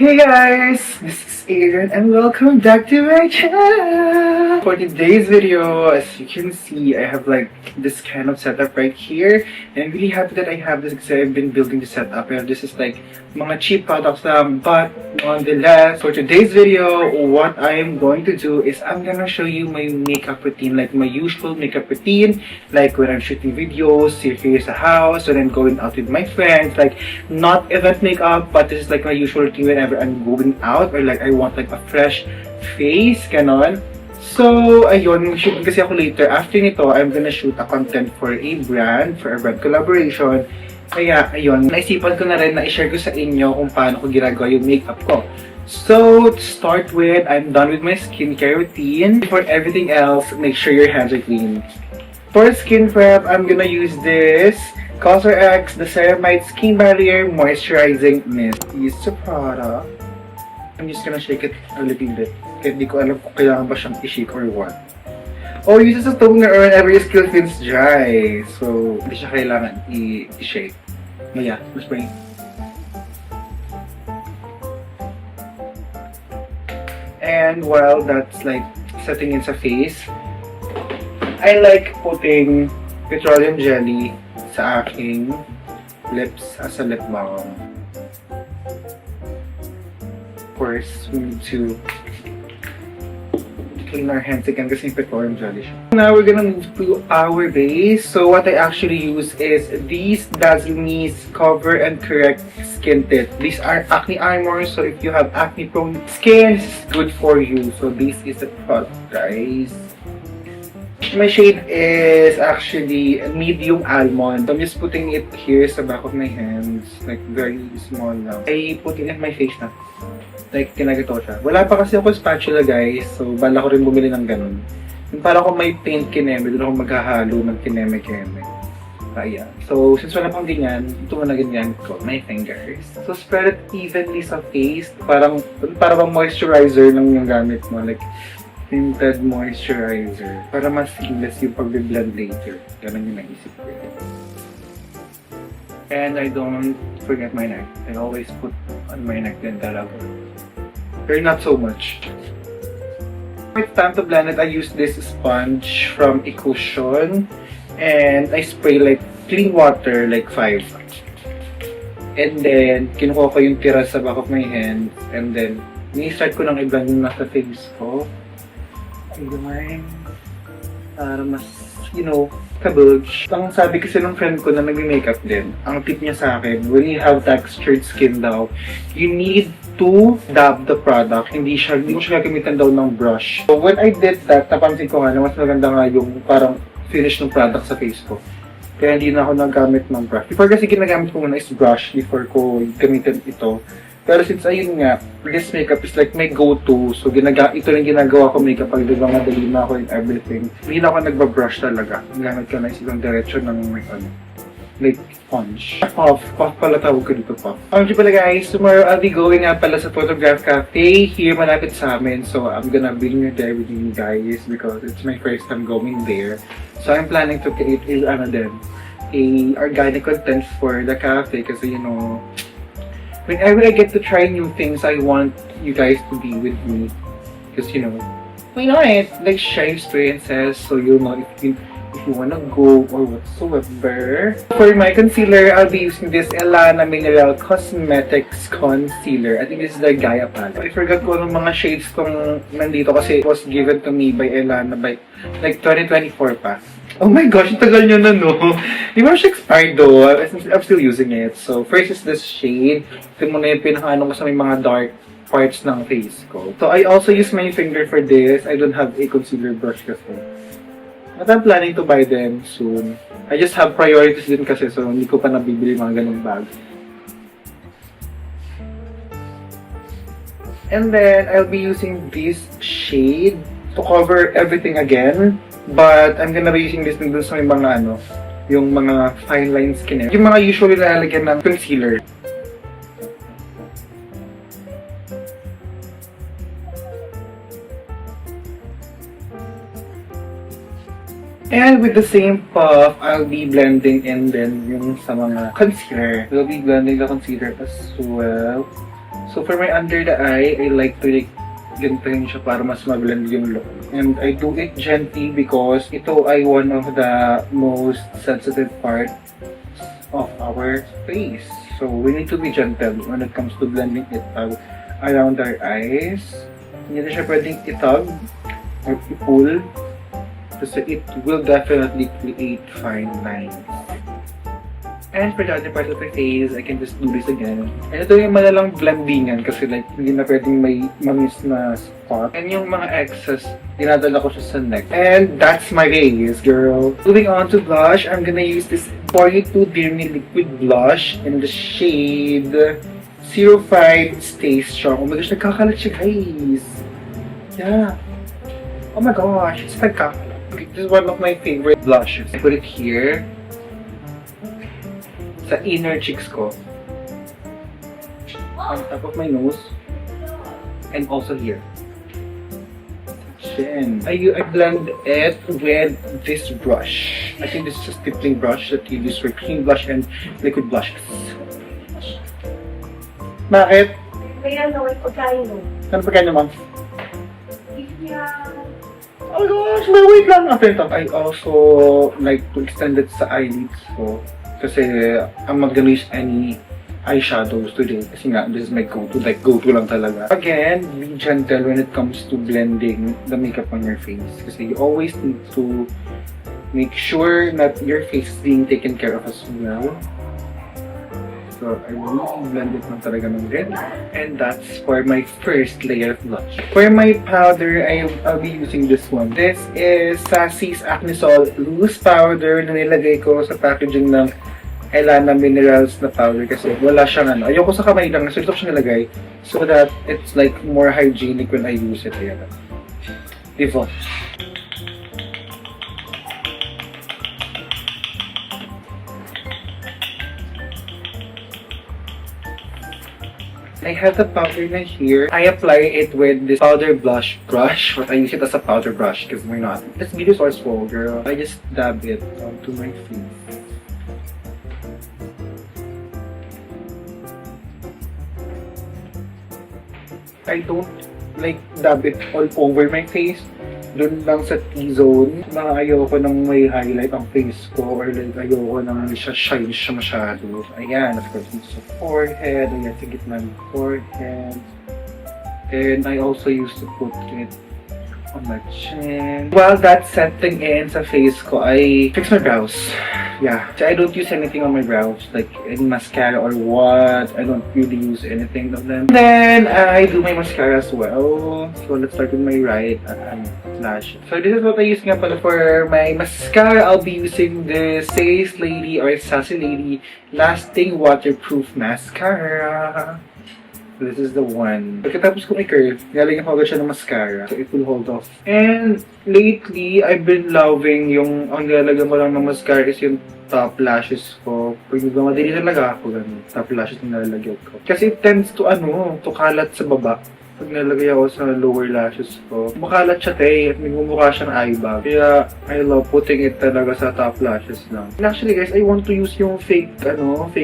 Hey guys, this is Aaron and welcome back to my channel. For today's video, as you can see, I have like this kind of setup right here. And I'm really happy that I have this because I've been building the setup. And this is like mga cheap products lang, but nonetheless, for today's video, what I am going to do is I'm gonna show you my makeup routine, like my usual makeup routine, like when I'm shooting videos, here sa house, when I'm going out with my friends, like not event makeup, but this is like my usual routine whenever I'm going out or like I want like a fresh face, ganon. So, ayun, shooting kasi ako later. After nito, I'm gonna shoot a content for a brand collaboration. Kaya, ayun, naisipan ko na rin na i-share ko sa inyo kung paano ko ginagawa yung makeup ko. So, to start with, I'm done with my skincare routine. For everything else, make sure your hands are clean. For skin prep, I'm gonna use this CosRX, the Ceramide Skin Barrier Moisturizing Mist. Use the product. I'm just gonna shake it a little bit. Kaya di ko alam kung kailangan ba siyang i-shake or what. Oh, use it as a toner whenever your skin feels dry. So, hindi siya kailangan i-shake. No, yeah, let's bring it. And while that's like setting in sa face, I like putting petroleum jelly sa aking lips as a lip balm. Of course, we need to clean our hands again kasi petroleum jelly siya. Now we're gonna move to our base. So what I actually use is these Dazzle-Me Cover and Correct Skin Tint. These are acne armor, so if you have acne prone skin, this is good for you. So this is the product, guys. My shade is actually medium almond. I'm just putting it here sa back of my hands, like very small lang. I put it in my face na. Like, kinagito siya. Wala pa kasi ako spatula, guys. So, bala ko rin bumili ng ganun. Yung para kung may paint kineme, doon ako maghahalo ng kineme-keme. Kaya. So, since wala pang ganyan, ito mo na ganyan ko, my fingers. So, spread it evenly sa face. Para bang moisturizer lang yung gamit mo. Like, tinted moisturizer. Para mas seamless yung pag-blend later. Ganun yung naisip ko. And I don't forget my neck. I always put on my neck din talaga. Or not so much. It's time to blend it. I use this sponge from Ecushion. And I spray like clean water, like 5. And then, kinukuha ko yung tira sa back of my hand. And then, ni-start ko nang i-blend yung nasa face ko. Ayun. Para mas, kabulge. Ang sabi kasi ng friend ko na nag-makeup din, ang tip niya sa akin, when you have textured skin daw, you need to dab the product. Hindi mo siya gagamitan daw ng brush. So when I did that, napansin ko nga na mas maganda nga yung parang finish ng product sa face ko. Kaya hindi na ako nagamit ng brush. Before kasi ginagamit ko muna is brush before ko gamitin ito. Pero since ayun nga, this makeup is like my go-to. So ito lang ginagawa ko makeup pag diba madali na ako and everything. Hindi na ako nagbabrush talaga. Gamit ko na isang diretsyo ng like sponge. Puff pala tawag ko dito, puff. Pala guys, tomorrow I'll be going nga pala sa Photograph Cafe here malapit sa amin. So I'm gonna bring you there with you guys because it's my first time going there. So I'm planning to create a organic content for the cafe kasi whenever I get to try new things, I want you guys to be with me. Because, why not? Like, share experiences so you'll know if you wanna go or whatsoever. For my concealer, I'll be using this Elana Mineral Cosmetics Concealer. I think this is the Gaia palette. I forgot ko ng mga shades kong nandito kasi it was given to me by Elana by like 2024 pa. Oh my gosh, tagal nyo na, no? Di ba siya expired though? I'm still using it. So, first is this shade. Ito muna yung pinakaano ko sa may mga dark parts ng face ko. So, I also use my finger for this. I don't have a concealer brush kasi. But I'm planning to buy them soon. I just have priorities din kasi so hindi ko pa nabibili mga ganung bag. And then, I'll be using this shade to cover everything again. But, I'm gonna be using this dun sa may mga yung mga fine line skin. Yung mga usually lalagyan ng concealer. And with the same puff, I'll be blending in din yung sa mga concealer. We'll be blending the concealer as well. So for my under the eye, I like to like ganitahin siya para mas mag-blend yung look. And I do it gently because ito ay one of the most sensitive parts of our face. So we need to be gentle when it comes to blending it out around our eyes. Hindi na siya pwedeng itag or i-pull kasi it will definitely create fine lines. And for the other part of the face, I can just do this again. And ito yung malalang blendingan kasi like hindi na pwedeng may mamis na spot. And yung mga excess, dinadala ko siya sa neck. And that's my face, girl. Moving on to blush, I'm gonna use this 42 Dirmy Liquid Blush in the shade 05 Stay Strong. Oh my gosh, nagkakalat siya, guys. Yeah. Oh my gosh, it's nagkakalat. This is one of my favorite blushes. I put it here. Sa inner cheeks ko. On top of my nose. And also here. Chin. I blend it with this brush. I think this is a stippling brush that you use for cream blush and liquid blushes. Bakit? Kaya naway ko tayo. Ano pa kanya, ma'am? Oh my gosh, wait lang. I also like to extend it sa eyelids ko. Kasi I'm not gonna use any eyeshadows today. Kasi nga, this is my go-to. Like, go-to lang talaga. Again, be gentle when it comes to blending the makeup on your face. Kasi you always need to make sure that your face is being taken care of as well. So, I really blend it lang talaga ng red. And that's for my first layer of blush. For my powder, I'll be using this one. This is Sassy's Acne-Sol Loose Powder na nilagay ko sa packaging ng Elana Minerals na powder kasi wala siyang ano. Ayoko sa kamay lang. So, ito ko siya nilagay so that it's like more hygienic when I use it. Ayan. Diba? I have the powder na here. I apply it with this powder blush brush, but I use it as a powder brush because why not? It's be resourceful, girl. I just dab it onto my face. I don't like dab it all over my face. Doon lang sa T-zone. Mga ayoko nang may highlight ang face ko or like ayoko nang siya shine siya masyado. Ayan, of course, sa forehead. Ayan, sa gitna ng forehead. And I also used to put it on my chin. While that's setting in sa face ko, I fix my brows. Yeah. So I don't use anything on my brows, like any mascara or what. I don't really use anything of them. And then I do my mascara as well. So let's start with my right lash. So this is what I use nga pala for my mascara. I'll be using the Says Lady or Sassy Lady Lasting Waterproof Mascara. This is the one. Pagkatapos ko i-curve, nalagyan ko agad siya ng mascara. So it will hold off. And lately, I've been loving yung, ang nilalagyan ko lang ng mascara is yung top lashes ko. Pag madali talaga ako, ganun. Top lashes na nilalagyan ko. Kasi it tends to, to kalat sa baba. Pag nalagay ako sa lower lashes ko, makalat siya at may mumukha siyang eye bag. Kaya, I love putting it talaga sa top lashes lang. And actually guys, I want to use yung fake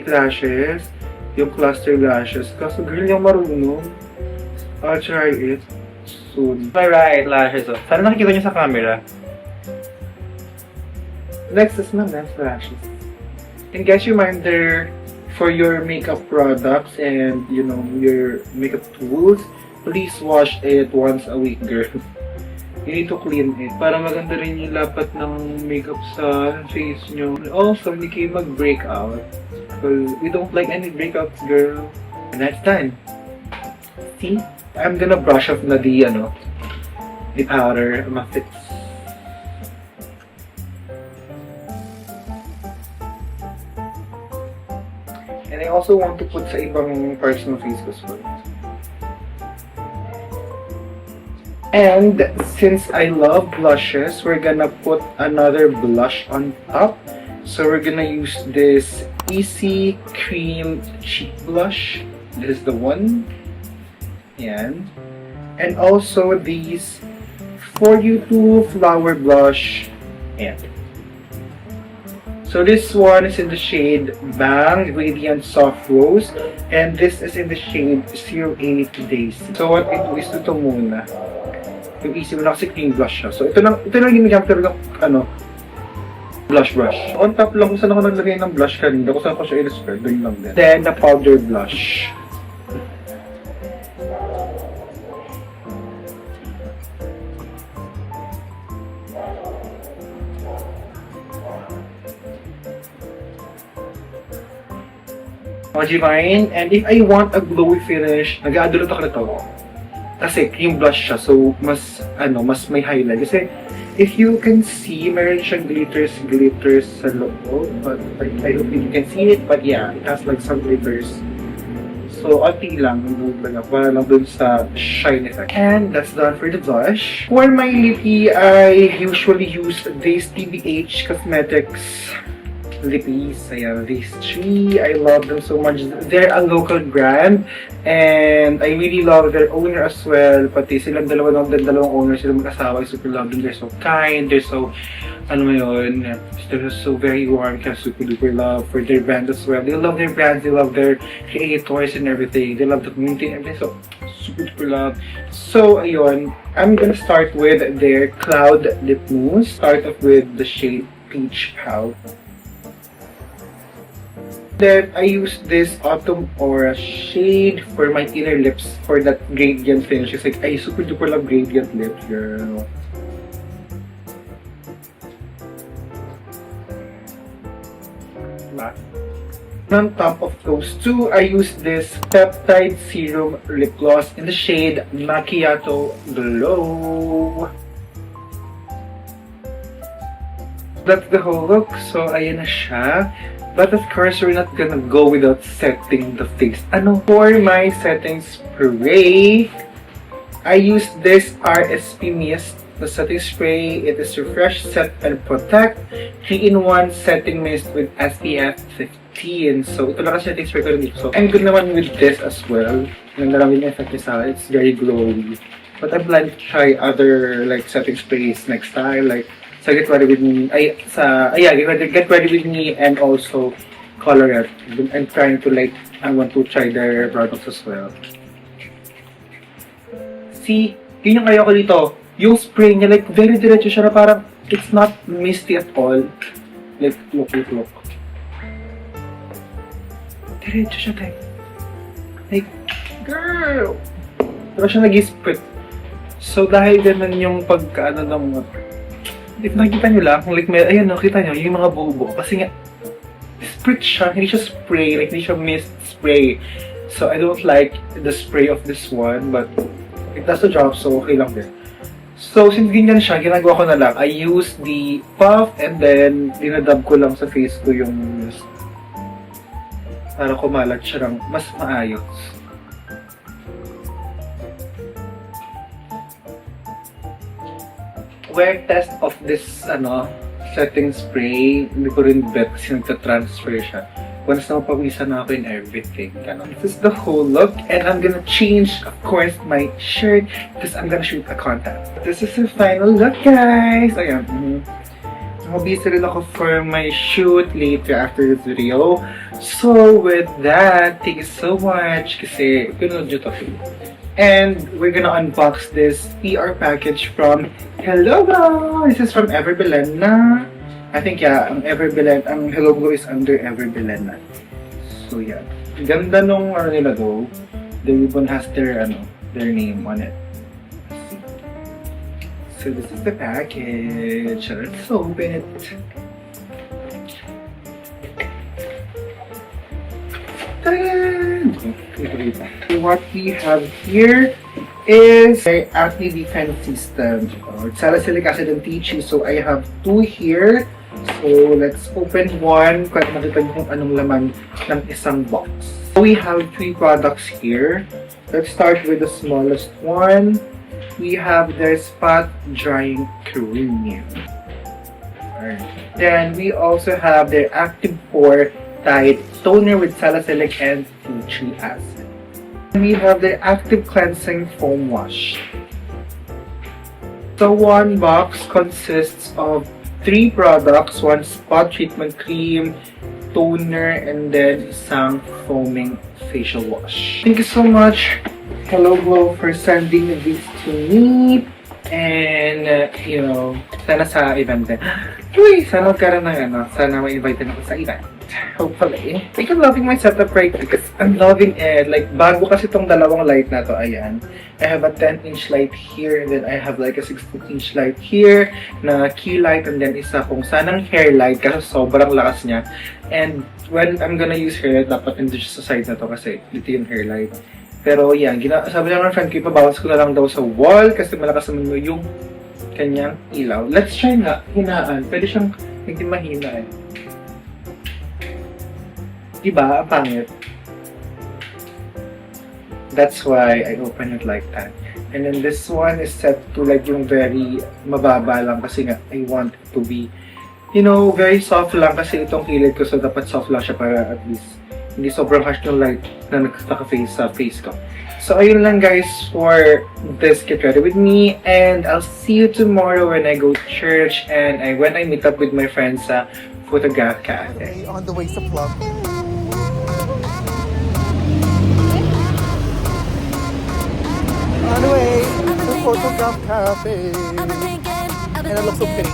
lashes. Yung cluster lashes. Kaso girl, yung marunong. I'll try it soon. My right lashes. Oh. Sana nakikita niyo sa camera. Next is my left lashes. And guys, reminder for your makeup products and your makeup tools, please wash it once a week, girl. You need to clean it. Para maganda rin yung lapat ng makeup sa face nyo. Also, hindi kayo mag-breakout. Because we don't like any breakouts, girl. And that's done. See? I'm gonna brush off na the powder, my fix. And I also want to put sa ibang parts ng face ko as well. And since I love blushes, we're gonna put another blush on top. So we're gonna use this Easy Cream Cheek Blush. This is the one. Yan. And also these For You To Flower Blush. Ayan. So So this one is in the shade Bang Radiant Soft Rose, and this is in the shade 08 Days. So what I do is ito muna. Yung easy mo na kasi cream blush siya. So ito lang ginagamit talaga blush brush. On top lang kung saan ako naglagay ng blush kanina, kung saan ko siya i-spread, doon lang din. Then the powder blush. Magivine, and if I want a glowy finish, nag-aadulot ako nito. Kasi cream blush siya, so mas may highlight. Kasi if you can see, meron siyang glitters sa loob. But I hope you can see it, but yeah, it has like some glitters. So, onti lang, para lang dun sa shine effect. And that's done for the blush. For my lippy, I usually use this TBH Cosmetics lippies. Ayan, these three. I love them so much. They're a local brand and I really love their owner as well. Pati silang dalawang owners, silang mag-asawa. I super love them. They're so kind. They're so, they're so very warm. Kaya super duper love for their brand as well. They love their brands. They love their creators and everything. They love the community and everything. So, super duper love. So, ayun. I'm gonna start with their Cloud Lip Mousse. Start off with the shade Peach Pout. Then, I use this Autumn Aura shade for my inner lips for that gradient finish. It's like, I super duper love gradient lips, girl. Diba? On top of those two, I use this Peptide Serum Lip Gloss in the shade Macchiato Glow. That's the whole look. So, ayan na siya. But of course, we're not gonna go without setting the face. For my setting spray, I use this RSP Mist, the setting spray. It is Refresh, Set, and Protect. 3-in-1 setting mist with SPF 15. So, ito lang ang setting spray ko dito. So, I'm good naman with this as well. Ganda lang yung effect niya sa akin. It's very glowy. But I plan to try other like setting sprays next time. Like, so Get Ready With Me, Get Ready With Me and also Coloret. I'm trying to I want to try their products as well. See, yun yung kaya ko dito. Yung spray niya, like, very diretso siya na parang, it's not misty at all. Like, look. Diretso siya, tayo. Like, girl! Diba siya nag-sprit? So, dahil ganun yung pagkaano ng mga if nakikita nyo lang, like, ayan, nakita nyo, yung mga bubo. Kasi nga, sprit siya, hindi siya spray, like, hindi siya mist spray. So, I don't like the spray of this one, but it does the job, so okay lang din. So, since ganyan siya, ginagawa ko na lang, I use the puff, and then, dinadab ko lang sa face ko yung mist. Para kumalat siya ng mas maayos. Wear test of this setting spray, hindi ko rin bet kasi nagta-transfer siya. Once na mapawisan na ako in everything. This is the whole look and I'm gonna change, of course, my shirt because I'm gonna shoot a content. This is the final look, guys! Ayan. Mabisa rin ako for my shoot later after this video. So, with that, thank you so much kasi pinunod nyo to. And we're gonna unbox this PR package from Hello Glow! This is from Everbelen na. I think, yeah, ang Everbelen, ang Hello Glow is under Everbelen na. So, yeah. Ganda nung nila though. The ribbon has their name on it. Let's see. So, this is the package. Let's open it. What we have here is my acne defense system. It's salicylic acid and tea tree. So I have two here. So let's open one. Kaya makita niyo kung anong laman ng isang box. We have 3 products here. Let's start with the smallest one. We have their spot drying cream. Alright. Then we also have their active pore tight toner with salicylic and tea tree acid. We have the active cleansing foam wash. So one box consists of 3 products, 1 spot treatment cream, toner, and then isang foaming facial wash. Thank you so much, Hello Glow, for sending these to me. And, sana sa event din. Uy, sana magkaroon ng sana ma-invite din ako sa event. Hopefully. Like, I'm loving my setup right now because I'm loving it. Like, bago kasi tong dalawang light na to, ayan. I have a 10-inch light here, and then I have like a 16-inch light here na key light, and then isa kung sanang hair light kasi sobrang lakas niya. And when I'm gonna use hair light, dapat nandun siya sa side na to kasi dito yung hair light. Pero yan, sabi lang ng friend ko, ipabawas ko na lang daw sa wall kasi malakas naman yung kanyang ilaw. Let's try nga, hinaan. Pwede siyang hindi mahina eh. Diba? Ang pangit. That's why I open it like that. And then this one is set to like yung very mababa lang kasi nga I want it to be, very soft lang kasi itong kilid ko, so dapat soft lang siya para at least hindi sobrang harsh yung light na naka-face sa face ko. So, ayun lang guys for this Get Ready With Me. And I'll see you tomorrow when I go to church and when I meet up with my friends sa Photograph Cafe. On the way sa club. On the way to Photograph Cafe. And it looks so pretty.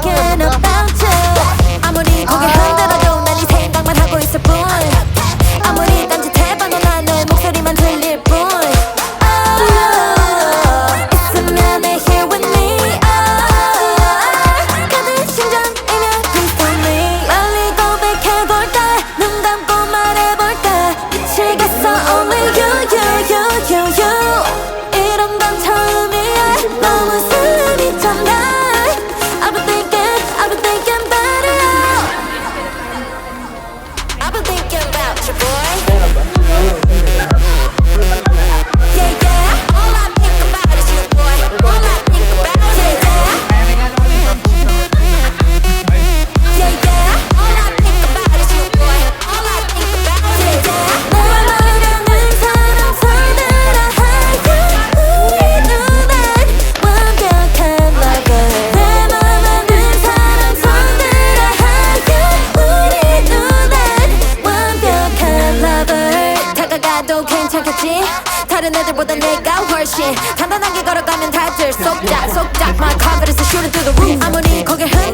thinking about you. 아무리 고개 흔들어도 난 이 생각만 하고 있을 뿐. 아무리 딴짓해봐도 난 너의 목소리만 들릴 뿐. 있으면 here with me. 가득 심장이면 please tell me. 빨리 고백해볼까? 눈 감고 말해볼까? 미치겠어 only you. 이런 건 처음이야. 너무 설렘이 잖아. I've been thinking about it. I've been thinking about you, boy. Yeah. All I think about is you, boy. All I think about is you, yeah. All I think about is you, boy. All I think about is you. 내 말하는 사람 손들어 하여 우리 눈엔 완벽한 lover. 내 맘하는 사람 손들어 하여 우리 눈엔 완벽한 lover. 다가가도 괜찮겠지? 다른 애들보다 내가 훨씬 단단하게 걸어가면 다들 속작 My confidence is shooting through the roof. 아무리 고개 흔